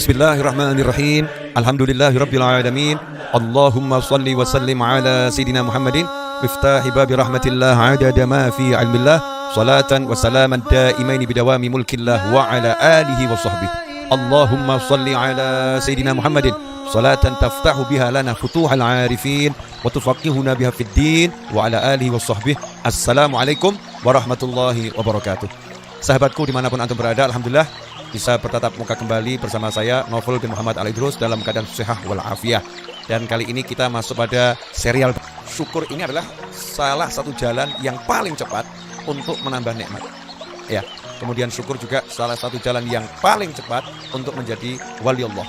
Bismillahirrahmanirrahim. Alhamdulillahirabbil alamin. Allahumma shalli wa sallim ala sayidina Muhammadin miftahi babi rahmatillah adada ma fi ilmillah salatan wa salaman daimaini bidawami mulkillah wa ala alihi wa sahbihi. Allahumma shalli ala sayidina Muhammadin salatan taftahu biha lana futuhal arifin wa tufaqihuna biha fid din wa ala alihi wa sahbihi. Assalamualaikum warahmatullahi wabarakatuh. Sahabatku dimanapun antum berada, alhamdulillah bisa bertatap muka kembali bersama saya Novel bin Muhammad Al-Idrus dalam keadaan sehat walafiat. Dan kali ini kita masuk pada serial syukur. Ini adalah salah satu jalan yang paling cepat untuk menambah nikmat. Ya, kemudian syukur juga salah satu jalan yang paling cepat untuk menjadi wali Allah.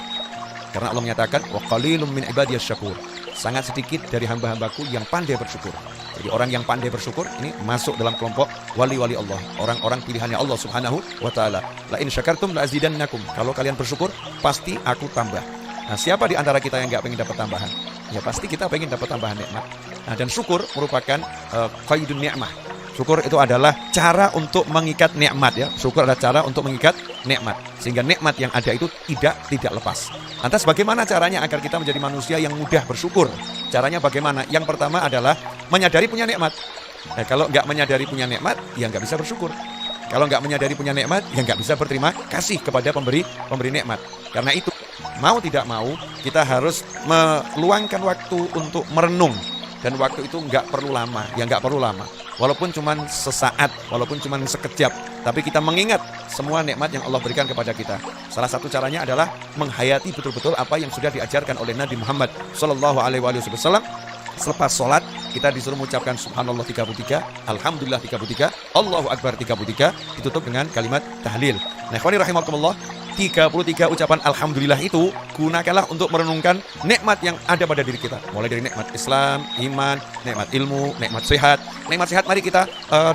Karena Allah menyatakan wa qalilum min ibadiyas syakur. Sangat sedikit dari hamba-hambaku yang pandai bersyukur. Jadi orang yang pandai bersyukur ini masuk dalam kelompok wali-wali Allah, orang-orang pilihannya Allah Subhanahu wa taala. La in syakartum la azidannakum. Kalau kalian bersyukur, pasti aku tambah. Nah, siapa di antara kita yang enggak pengen dapat tambahan? Ya pasti kita pengen dapat tambahan nikmat. Nah, dan syukur merupakan qaidun ni'mah. Syukur itu adalah cara untuk mengikat nikmat, ya. Syukur adalah cara untuk mengikat nikmat sehingga nikmat yang ada itu tidak lepas. Lantas bagaimana caranya agar kita menjadi manusia yang mudah bersyukur? Caranya bagaimana? Yang pertama adalah menyadari punya nikmat. Nah, kalau nggak menyadari punya nikmat, ya nggak bisa bersyukur. Kalau nggak menyadari punya nikmat, ya nggak bisa berterima kasih kepada pemberi nikmat. Karena itu, mau tidak mau, kita harus meluangkan waktu untuk merenung. Dan waktu itu nggak perlu lama, ya nggak perlu lama. Walaupun cuma sesaat, walaupun cuma sekejap, tapi kita mengingat semua nikmat yang Allah berikan kepada kita. Salah satu caranya adalah menghayati betul-betul apa yang sudah diajarkan oleh Nabi Muhammad SAW. Selepas sholat, kita disuruh mengucapkan Subhanallah 33, Alhamdulillah 33, Allahu Akbar 33, ditutup dengan kalimat tahlil. Nah, ikhwani rahimakumullah, 33 ucapan Alhamdulillah itu gunakanlah untuk merenungkan nikmat yang ada pada diri kita. Mulai dari nikmat Islam, iman, nikmat ilmu, nikmat sehat. Nikmat sehat mari kita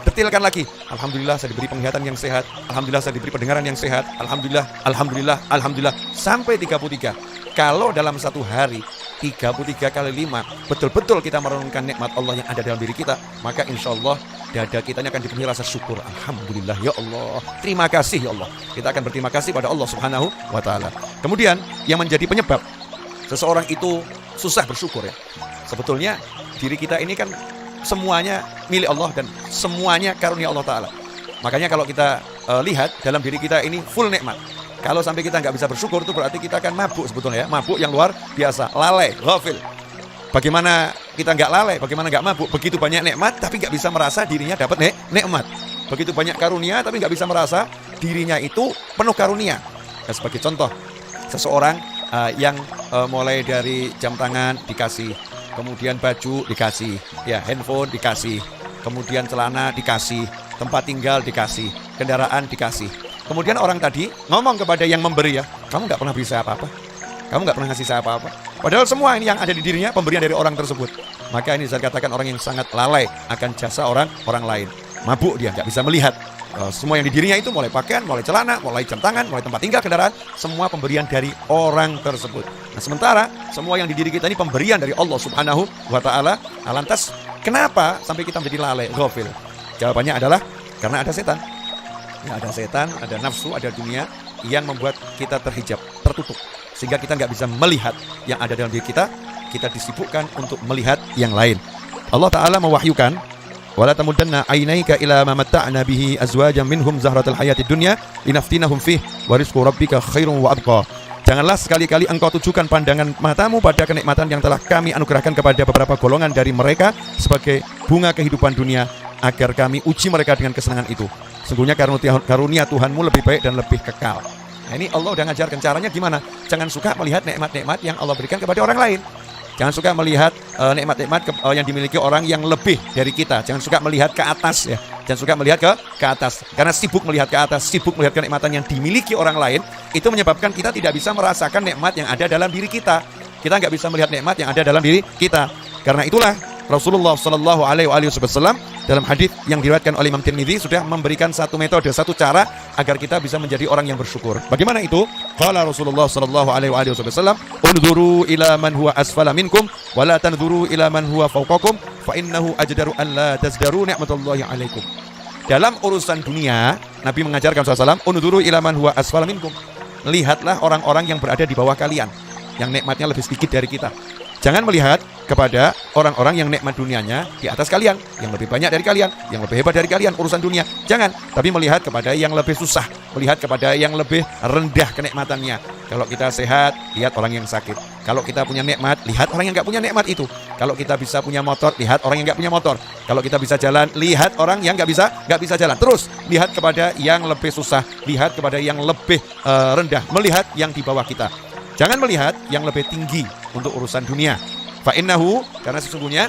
detilkan lagi. Alhamdulillah saya diberi penglihatan yang sehat. Alhamdulillah saya diberi pendengaran yang sehat. Alhamdulillah sampai 33. Kalau dalam satu hari 33 kali 5 betul-betul kita merenungkan nikmat Allah yang ada dalam diri kita, maka insya Allah dada kita akan dipenuhi rasa syukur. Alhamdulillah ya Allah, terima kasih ya Allah. Kita akan berterima kasih pada Allah Subhanahu wa taala. Kemudian yang menjadi penyebab seseorang itu susah bersyukur, ya, sebetulnya diri kita ini kan semuanya milik Allah dan semuanya karunia Allah taala. Makanya kalau kita lihat dalam diri kita ini full nikmat. Kalau sampai kita nggak bisa bersyukur, itu berarti kita akan mabuk sebetulnya, ya. Mabuk yang luar biasa, lalai, ghafil. Bagaimana kita nggak lalai, bagaimana nggak mabuk? Begitu banyak nikmat, tapi nggak bisa merasa dirinya dapat nikmat. Begitu banyak karunia, tapi nggak bisa merasa dirinya itu penuh karunia. Nah, sebagai contoh, seseorang yang mulai dari jam tangan dikasih, kemudian baju dikasih, ya handphone dikasih, kemudian celana dikasih, tempat tinggal dikasih, kendaraan dikasih. Kemudian orang tadi ngomong kepada yang memberi, ya, kamu nggak pernah beri saya apa-apa, kamu nggak pernah ngasih saya apa-apa. Padahal semua ini yang ada di dirinya pemberian dari orang tersebut. Maka ini saya katakan orang yang sangat lalai akan jasa orang lain. Mabuk dia, nggak bisa melihat semua yang di dirinya itu, mulai pakaian, mulai celana, mulai jam tangan, mulai tempat tinggal, kendaraan, semua pemberian dari orang tersebut. Nah, sementara semua yang di diri kita ini pemberian dari Allah Subhanahu wa taala. Lantas kenapa sampai kita menjadi lalai, ghafil? Jawabannya adalah karena ada setan. Ya, ada setan, ada nafsu, ada dunia yang membuat kita terhijab, tertutup, sehingga kita nggak bisa melihat yang ada dalam diri kita. Kita disibukkan untuk melihat yang lain. Allah Ta'ala mewahyukan, wala tamuddanna ainaika ila ma matta'na bihi azwajan minhum zahratal hayatid dunya linaftinahum fih wa rizqu rabbika khairum wa abqa. Janganlah sekali-kali engkau tujukan pandangan matamu pada kenikmatan yang telah kami anugerahkan kepada beberapa golongan dari mereka sebagai bunga kehidupan dunia, agar kami uji mereka dengan kesenangan itu. Sungguhnya karunia Tuhanmu lebih baik dan lebih kekal. Nah, ini Allah udah ngajarkan caranya gimana. Jangan suka melihat nikmat-nikmat yang Allah berikan kepada orang lain. Jangan suka melihat nikmat-nikmat yang dimiliki orang yang lebih dari kita. Jangan suka melihat ke atas, ya. Jangan suka melihat ke atas. Karena sibuk melihat ke atas, sibuk melihat kenikmatan yang dimiliki orang lain, itu menyebabkan kita tidak bisa merasakan nikmat yang ada dalam diri kita. Kita nggak bisa melihat nikmat yang ada dalam diri kita. Karena itulah Rasulullah SAW dalam hadis yang diriwayatkan oleh Imam Tirmidzi sudah memberikan satu metode, satu cara agar kita bisa menjadi orang yang bersyukur. Bagaimana itu? Qala Rasulullah SAW, "Unzuru ila man huwa asfala minkum wa la tanzuru ila man huwa fawqakum fa innahu ajdaru an la tazdaru ni'matallahi 'alaikum." Dalam urusan dunia, Nabi mengajarkan SAW, "Unzuru ila man huwa asfala minkum." lihatlah orang-orang yang berada di bawah kalian, yang nikmatnya lebih sedikit dari kita. Jangan melihat kepada orang-orang yang nikmat dunianya di atas kalian, yang lebih banyak dari kalian, yang lebih hebat dari kalian urusan dunia. Jangan, tapi melihat kepada yang lebih susah, melihat kepada yang lebih rendah kenikmatannya. Kalau kita sehat, lihat orang yang sakit. Kalau kita punya nikmat, lihat orang yang nggak punya nikmat itu. Kalau kita bisa punya motor, lihat orang yang nggak punya motor. Kalau kita bisa jalan, lihat orang yang nggak bisa jalan. Terus lihat kepada yang lebih susah, lihat kepada yang lebih rendah, melihat yang di bawah kita. Jangan melihat yang lebih tinggi untuk urusan dunia. Fa'innahu, karena sesungguhnya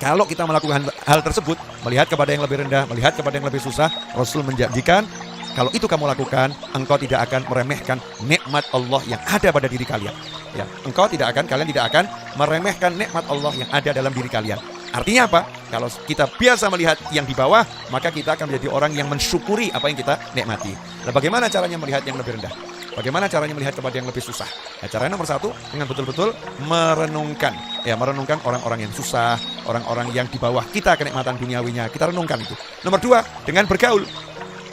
kalau kita melakukan hal tersebut, melihat kepada yang lebih rendah, melihat kepada yang lebih susah, Rasul menjanjikan, kalau itu kamu lakukan, engkau tidak akan meremehkan nikmat Allah yang ada pada diri kalian. Ya, kalian tidak akan meremehkan nikmat Allah yang ada dalam diri kalian. Artinya apa? Kalau kita biasa melihat yang di bawah, maka kita akan menjadi orang yang mensyukuri apa yang kita nikmati. Nah, bagaimana caranya melihat yang lebih rendah? Bagaimana caranya melihat kepada yang lebih susah? Nah, caranya nomor satu, dengan betul-betul merenungkan. Ya, merenungkan orang-orang yang susah, orang-orang yang di bawah kita kenikmatan duniawinya. Kita renungkan itu. Nomor dua, dengan bergaul.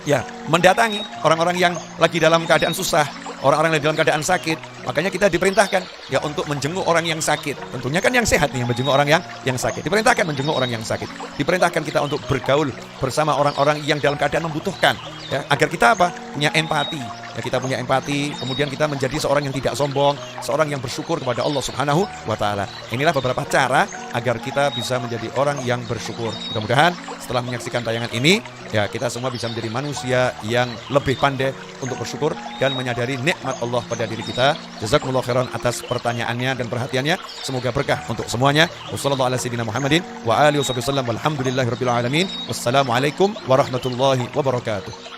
Ya, mendatangi orang-orang yang lagi dalam keadaan susah, orang-orang yang dalam keadaan sakit. Makanya kita diperintahkan ya untuk menjenguk orang yang sakit. Tentunya kan yang sehat nih yang menjenguk orang yang sakit. Diperintahkan menjenguk orang yang sakit. Diperintahkan kita untuk bergaul bersama orang-orang yang dalam keadaan membutuhkan. Ya, agar kita apa? Punya empati. Ya, kita punya empati, kemudian kita menjadi seorang yang tidak sombong, seorang yang bersyukur kepada Allah Subhanahu wa Ta'ala. Inilah beberapa cara agar kita bisa menjadi orang yang bersyukur. Mudah-mudahan setelah menyaksikan tayangan ini, ya kita semua bisa menjadi manusia yang lebih pandai untuk bersyukur dan menyadari nikmat Allah pada diri kita. Jazakumullah khairan atas pertanyaannya dan perhatiannya. Semoga berkah untuk semuanya. Wassalamualaikum warahmatullahi wabarakatuh.